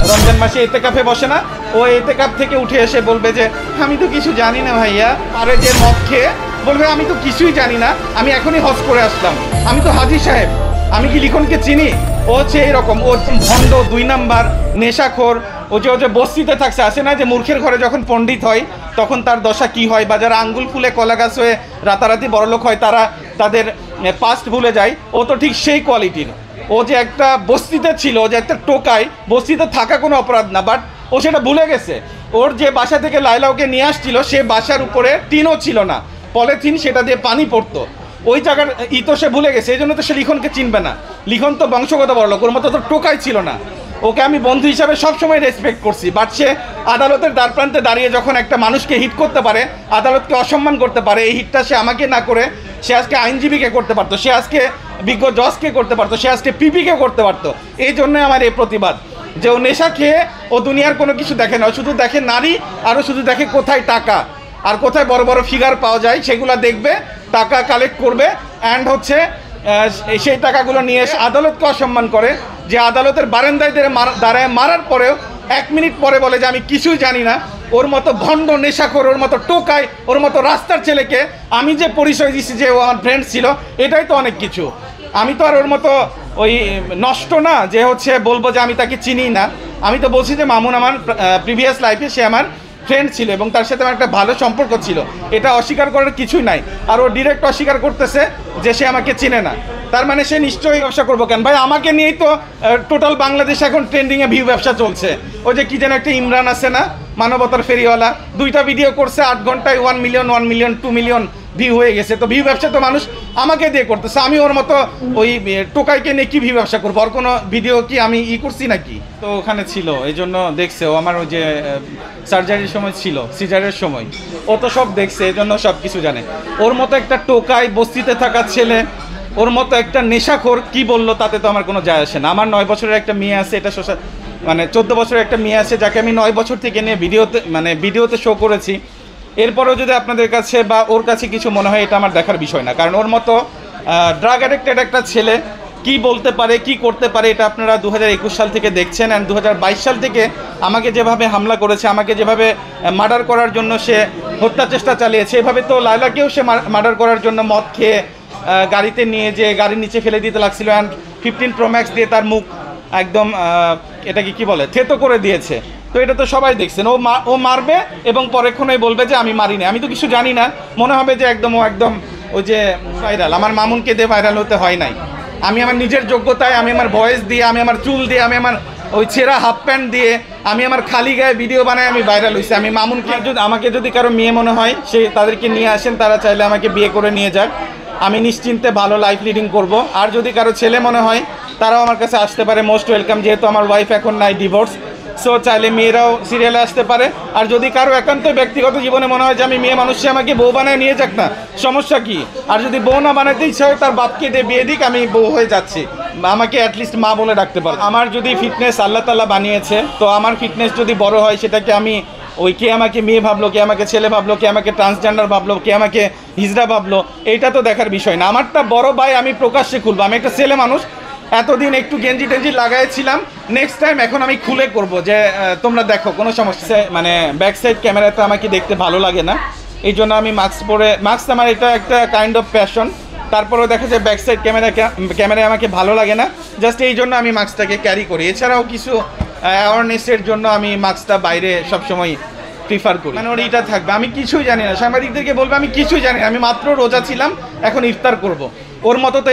রমজান মাসে এতেকাফে বসে না, ও এতেকাফ থেকে উঠে এসে বলবে যে আমি তো কিছু জানি না ভাইয়া, আরে যে মদ খেয়ে বলবে আমি তো কিছুই জানি না, আমি এখনই হজ করে আসলাম, আমি তো হাজি সাহেব, আমি কি লিখনকে চিনি। ও হচ্ছে এইরকম, ও ভণ্ড, 2 নাম্বার, নেশাখোর। ও যে বস্তিতে থাকছে, আসে না যে মূর্খের ঘরে যখন পণ্ডিত হয় তখন তার দশা কি হয়, বা যারা আঙ্গুল ফুলে কলা গাছ হয়ে রাতারাতি বড়লোক হয় তারা তাদের পাস্ট ভুলে যায়, ও তো ঠিক সেই কোয়ালিটির। ও যে একটা বস্তিতে ছিল, ও যে একটা টোকায়, বস্তিতে থাকা কোনো অপরাধ না, বাট ও সেটা ভুলে গেছে। ওর যে বাসা থেকে লায়লা ওকে নিয়ে আসছিল, সে বাসার উপরে টিনও ছিল না, পলিথিন, সেটা দিয়ে পানি পড়তো, ওই জায়গার তো সে ভুলে গেছে। এই জন্য তো সে লিখনকে চিনবে না। লিখন তো বংশগত বড়লোক, ওর মতো তো টোকাই ছিল না। ওকে আমি বন্ধু হিসাবে সবসময় রেসপেক্ট করছি, বাট সে আদালতের দ্বারপ্রান্তে দাঁড়িয়ে যখন একটা মানুষকে হিট করতে পারে, আদালতকে অসম্মান করতে পারে, এই হিটটা সে আমাকে না করে সে আজকে আইনজীবীকে করতে পারতো, সে আজকে বিজ্ঞ জজকে করতে পারতো, সে আজকে পিপিকে করতে পারতো। এই জন্যই আমার এই প্রতিবাদ, যে ও নেশা খেয়ে ও দুনিয়ার কোনো কিছু দেখে না, ও শুধু দেখে নারী, আরও শুধু দেখে কোথায় টাকা আর কোথায় বড় বড় ফিগার পাওয়া যায়, সেগুলো দেখবে, টাকা কালেক্ট করবে, অ্যান্ড হচ্ছে সেই টাকাগুলো নিয়ে এসে আদালতকে অসম্মান করে, যে আদালতের বারান্দায় দাঁড়ায় মারার পরেও 1 মিনিট পরে বলে যে আমি কিছুই জানি না। ওর মতো ভণ্ড, নেশাখোর, ওর মতো টোকায়, ওর মতো রাস্তার ছেলেকে আমি যে পরিচয় দিচ্ছি যে ও আমার ফ্রেন্ড ছিল, এটাই তো অনেক কিছু। আমি তো আর ওর মতো ওই নষ্ট না যে হচ্ছে বলবো যে আমি তাকে চিনি না। আমি তো বলছি যে মামুন আমার প্রিভিয়াস লাইফে সে আমার ফ্রেন্ড ছিল এবং তার সাথে আমার একটা ভালো সম্পর্ক ছিল, এটা অস্বীকার করার কিছুই নাই। আর ও ডিরেক্ট অস্বীকার করতেছে যে সে আমাকে চিনে না, তার মানে সে নিশ্চয়ই ব্যবসা করবো কেন ভাই? আমাকে নিয়েই তো টোটাল বাংলাদেশ এখন ট্রেন্ডিংয়ে ভিউ ব্যবসা চলছে। ওই যে কি যেন একটা ইমরান আছে না, মানবতার ফেরিওয়ালা, 2টা ভিডিও করছে, 8 ঘন্টায় 1 মিলিয়ন 2 মিলিয়ন ভিউ হয়ে গেছে। তো ভিউ ব্যবসা তো মানুষ আমাকে দিয়ে করতেছে, আমি ওর মতো ওই টোকাইকে নিয়ে কি ভিউ ব্যবসা করবো? আর কোনো ভিডিও কি আমি করছি নাকি? তো ওখানে ছিল, এই জন্য দেখছে। ও আমার ওই যে সার্জারির সময় ছিল, সিজারের সময়, ও তো সব দেখছে, এই জন্য সব কিছু জানে। ওর মতো একটা টোকাই, বস্তিতে থাকা ছেলে, ওর মতো একটা নেশাখোর কি বললো তাতে তো আমার কোনো যায় আসে না। আমার 9 বছরের একটা মেয়ে আছে, এটা মানে 14 বছরের একটা মেয়ে আছে, যাকে আমি 9 বছর থেকে নিয়ে ভিডিওতে শো করেছি। এরপরেও যদি আপনাদের কাছে বা ওর কাছে কিছু মনে হয়, এটা আমার দেখার বিষয় না, কারণ ওর মতো ড্রাগ অ্যাডিক্টেড একটা ছেলে কি বলতে পারে, কি করতে পারে, এটা আপনারা 2021 সাল থেকে দেখছেন। অ্যান্ড 2022 সাল থেকে আমাকে যেভাবে হামলা করেছে, আমাকে যেভাবে মার্ডার করার জন্য সে হত্যা চেষ্টা চালিয়েছে, এভাবে তো লায়লাকেও সে মার্ডার করার জন্য মদ খেয়ে গাড়িতে নিয়ে যে গাড়ির নিচে ফেলে দিতে লাগছিল, অ্যান্ড 15 Pro Max দিয়ে তার মুখ একদম এটাকে কি বলে, থেতো করে দিয়েছে। তো এটা তো সবাই দেখছেন। ও মারবে এবং পরেক্ষণেই বলবে যে আমি মারিনি, আমি তো কিছু জানি না। মনে হবে যে ও একদম ওই যে ভাইরাল। আমার মামুনকে দিয়ে ভাইরাল হতে হয় নাই। আমি আমার নিজের যোগ্যতায়, আমি আমার ভয়েস দিয়ে, আমি আমার চুল দিয়ে, আমি আমার ওই ছেঁড়া হাফ প্যান্ট দিয়ে, আমি আমার খালি গায়ে ভিডিও বানাই আমি ভাইরাল হয়েছি। আমি মামুনকে আমাকে যদি কারো মেয়ে মনে হয়, সে তাদেরকে নিয়ে আসেন, তারা চাইলে আমাকে বিয়ে করে নিয়ে যাক, আমি নিশ্চিন্তে ভালো লাইফ লিডিং করব। আর যদি কারো ছেলে মনে হয়, তারাও আমার কাছে আসতে পারে, মোস্ট ওয়েলকাম। যেহেতু আমার ওয়াইফ এখন নাই, ডিভোর্স, সো চাইলে মেয়েরাও সিরিয়ালে আসতে পারে। আর যদি কারো একান্ত ব্যক্তিগত জীবনে মনে হয় যে আমি মেয়ে মানুষ, সে আমাকে বউ বানায় নিয়ে যাক না, সমস্যা কি? আর যদি বউ না বানাতে ইচ্ছা হয়, তার বাপকে দিয়ে বিয়ে দিক, আমি বউ হয়ে যাচ্ছি, আমাকে অ্যাটলিস্ট মা বলে ডাকতে পারে। আমার যদি ফিটনেস আল্লাহ তাআলা বানিয়েছে, তো আমার ফিটনেস যদি বড় হয়, সেটাকে আমি ওই কে আমাকে মেয়ে ভাবলো, কে আমাকে ছেলে ভাবলো, কে আমাকে ট্রান্সজেন্ডার ভাবলো, কে আমাকে হিজড়া ভাবলো, এইটা তো দেখার বিষয় না। আমারটা বড় ভাই, আমি প্রকাশ্যে খুলবো। আমি একটা ছেলে মানুষ, এতদিন একটু গেঞ্জি টেঞ্জি লাগাইছিলাম, নেক্সট টাইম এখন আমি খুলে করব, যে তোমরা দেখো, কোনো সমস্যা। মানে ব্যাক সাইড ক্যামেরাতে আমাকে দেখতে ভালো লাগে না, এই জন্য আমি মাস্ক পরে, মাস্ক আমার এটা একটা কাইন্ড অফ প্যাশন। তারপরেও দেখা যায় ব্যাক সাইড ক্যামেরায় আমাকে ভালো লাগে না, জাস্ট এই জন্য আমি মাস্কটাকে ক্যারি করি। এছাড়াও কিছু অ্যাওয়ারনেসের জন্য আমি মাস্কটা বাইরে সবসময় প্রিফার করি। মানে ওর এইটা থাকবে, আমি কিছুই জানি না। সাংবাদিকদেরকে বলবো আমি কিছুই জানি না, আমি মাত্র রোজা ছিলাম, এখন ইফতার করব। ওর মতো তো